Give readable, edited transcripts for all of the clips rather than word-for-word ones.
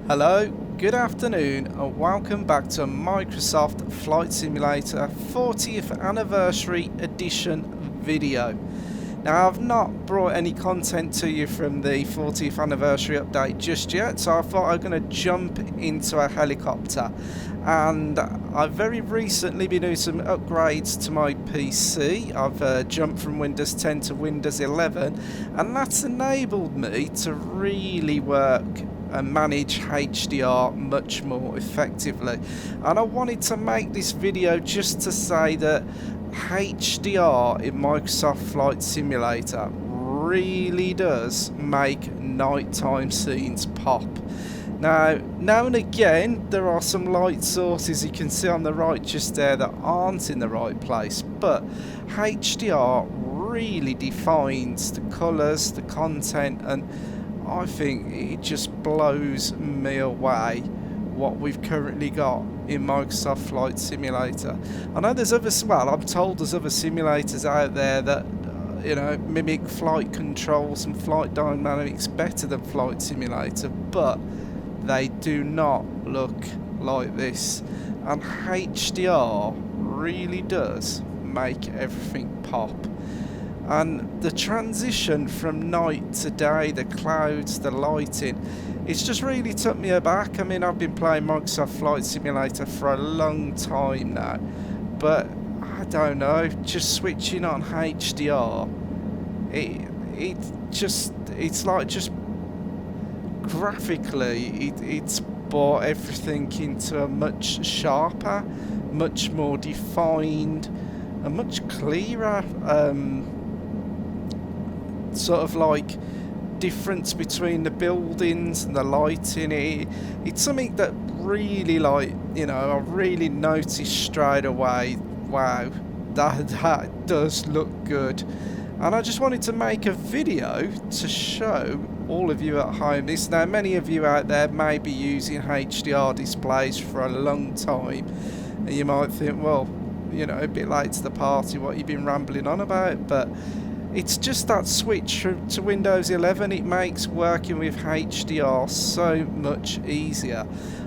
Hello, good afternoon and welcome back to Microsoft Flight Simulator 40th Anniversary Edition video. Now I've not brought any content to you from the 40th Anniversary update just yet, so I thought I'm going to jump into a helicopter. And I've very recently been doing some upgrades to my PC. I've jumped from Windows 10 to Windows 11, and that's enabled me to really work and manage HDR much more effectively. And I wanted to make this video just to say that HDR in Microsoft Flight Simulator really does make nighttime scenes pop. Now and again there are some light sources you can see on the right just there that aren't in the right place, but HDR really defines the colours, the content, and I think it just blows me away what we've currently got in Microsoft Flight Simulator. I know there's I'm told there's other simulators out there that mimic flight controls and flight dynamics better than Flight Simulator, but they do not look like this, and HDR really does make everything pop. And the transition from night to day, the clouds, the lighting, it's just really took me aback. I mean, I've been playing Microsoft Flight Simulator for a long time now, but I don't know, just switching on HDR, it's like just graphically, it's brought everything into a much sharper, much more defined, a much clearer sort of like difference between the buildings and the lighting. It's something that really, like, I really noticed straight away, wow, that does look good. And I just wanted to make a video to show all of you at home this. Now, many of you out there may be using HDR displays for a long time, and you might think, well, a bit late to the party, what you've been rambling on about, but it's just that switch to Windows 11. It makes working with HDR so much easier.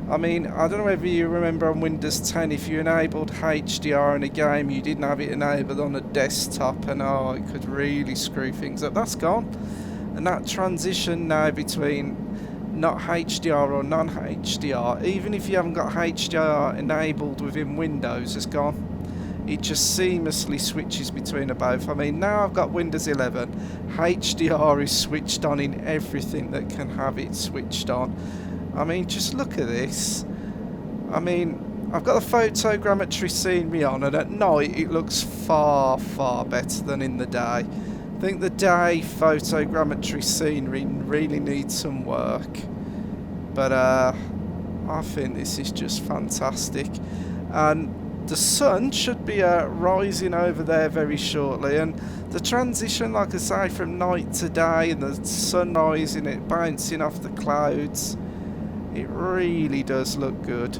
I mean, I don't know whether you remember on Windows 10, if you enabled HDR in a game, you didn't have it enabled on a desktop, and it could really screw things up. That's gone. And that transition now between not HDR or non-HDR, even if you haven't got HDR enabled within Windows, has gone. It just seamlessly switches between the both. I mean, now I've got Windows 11, HDR is switched on in everything that can have it switched on. I mean, just look at this. I mean, I've got the photogrammetry scenery on, and at night it looks far, far better than in the day. I think the day photogrammetry scenery really needs some work, but I think this is just fantastic. And the sun should be rising over there very shortly, and the transition, like I say, from night to day and the sun rising, it bouncing off the clouds, it really does look good.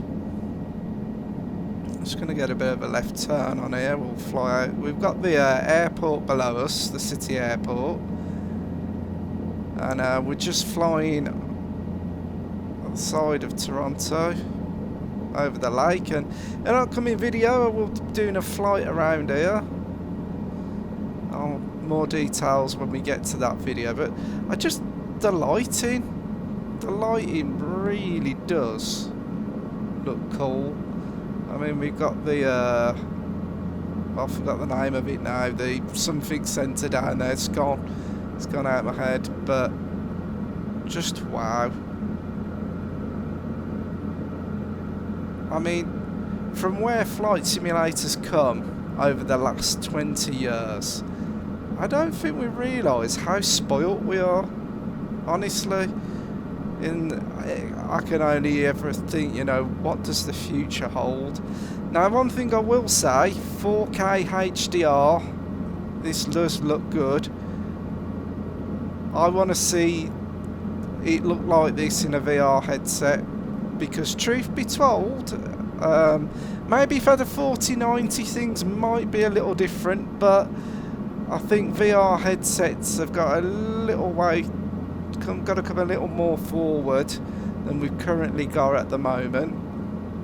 I'm just going to get a bit of a left turn on here. We'll fly out. We've got the airport below us, the city airport, and we're just flying on the side of Toronto over the lake. And in an upcoming video I will be doing a flight around here. More details when we get to that video, but the lighting really does look cool. I mean, we've got the I forgot the name of it now, the something centre down there. It's gone out of my head, but just wow. I mean, from where flight simulators come over the last 20 years, I don't think we realise how spoilt we are, honestly. I can only ever think, what does the future hold? Now, one thing I will say, 4K HDR, this does look good. I want to see it look like this in a VR headset, because truth be told, maybe for the 4090 things might be a little different, but I think VR headsets have got a little way, got to come a little more forward than we've currently got at the moment.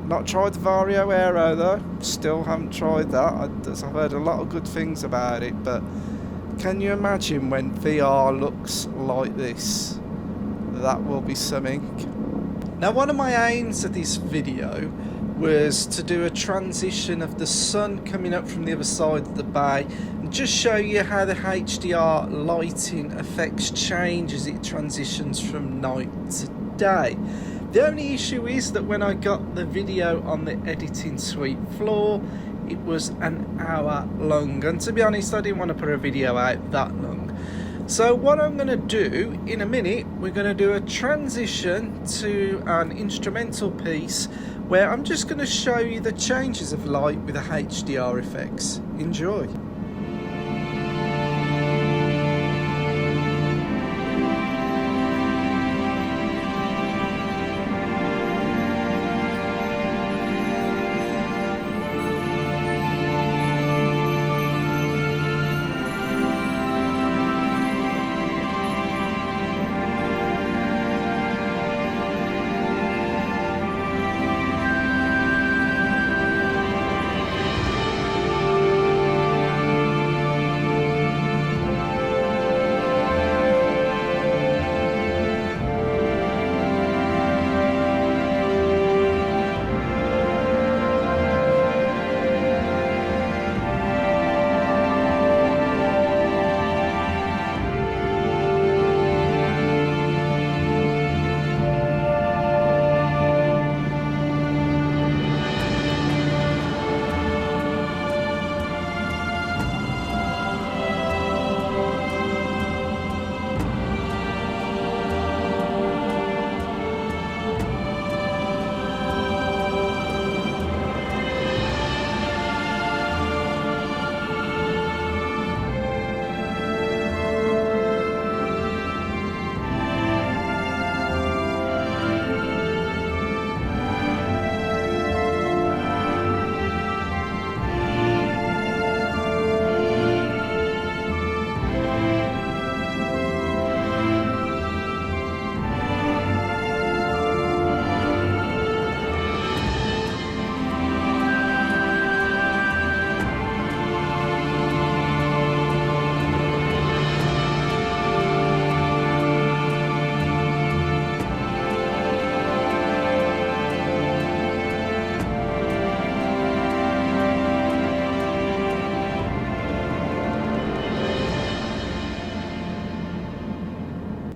Not tried the Vario Aero though, still haven't tried that. I've heard a lot of good things about it, but can you imagine when VR looks like this? That will be something. Now, one of my aims of this video was to do a transition of the sun coming up from the other side of the bay and just show you how the HDR lighting affects change as it transitions from night to day. The only issue is that when I got the video on the editing suite floor, it was an hour long, and to be honest, I didn't want to put a video out that long. So what I'm going to do in a minute, we're going to do a transition to an instrumental piece where I'm just going to show you the changes of light with the HDR effects. Enjoy.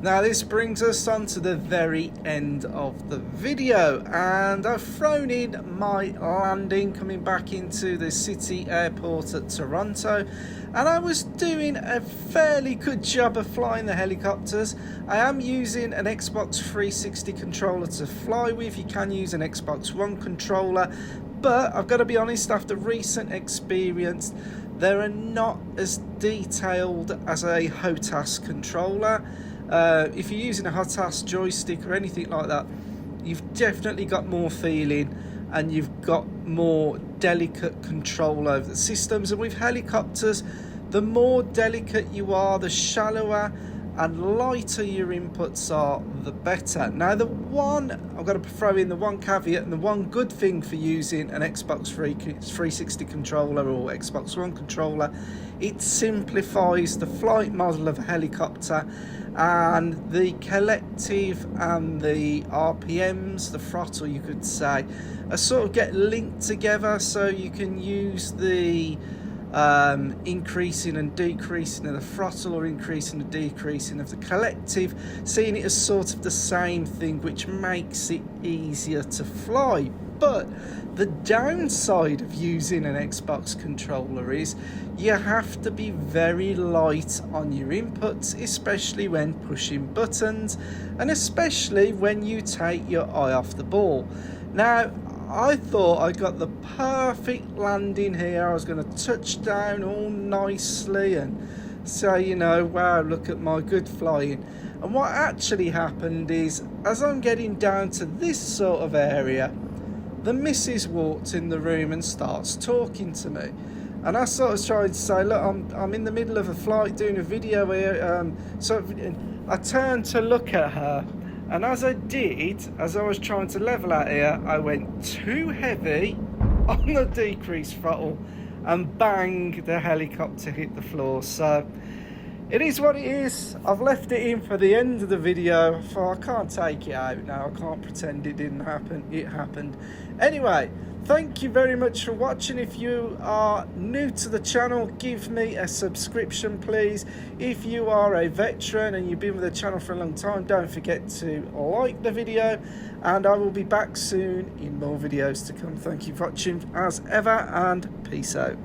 Now this brings us on to the very end of the video, and I've thrown in my landing coming back into the city airport at Toronto, and I was doing a fairly good job of flying the helicopters. I am using an Xbox 360 controller to fly with. You can use an Xbox One controller, but I've got to be honest, after recent experience, they are not as detailed as a HOTAS controller. If you're using a HOTAS joystick or anything like that, you've definitely got more feeling and you've got more delicate control over the systems. And with helicopters, the more delicate you are, the shallower and lighter your inputs are, the better. Now I've got to throw in the one caveat and the one good thing for using an Xbox 360 controller or Xbox One controller, it simplifies the flight model of a helicopter, and the collective and the RPMs, the throttle you could say, are sort of get linked together, so you can use the increasing and decreasing of the throttle or increasing and decreasing of the collective, seeing it as sort of the same thing, which makes it easier to fly. But the downside of using an Xbox controller is you have to be very light on your inputs, especially when pushing buttons and especially when you take your eye off the ball. Now, I thought I got the perfect landing here. I was going to touch down all nicely and say, you know, wow, look at my good flying. And what actually happened is, as I'm getting down to this sort of area, the missus walked in the room and starts talking to me. And I sort of tried to say, look, I'm in the middle of a flight doing a video here. So I turned to look at her, And as I was trying to level out here, I went too heavy on the decrease throttle, and bang, the helicopter hit the floor. So it is what it is. I've left it in for the end of the video, for I can't take it out now. I can't pretend it didn't happen. It happened. Anyway, thank you very much for watching. If you are new to the channel, give me a subscription, please. If you are a veteran and you've been with the channel for a long time, don't forget to like the video, and I will be back soon in more videos to come. Thank you for watching as ever, and peace out.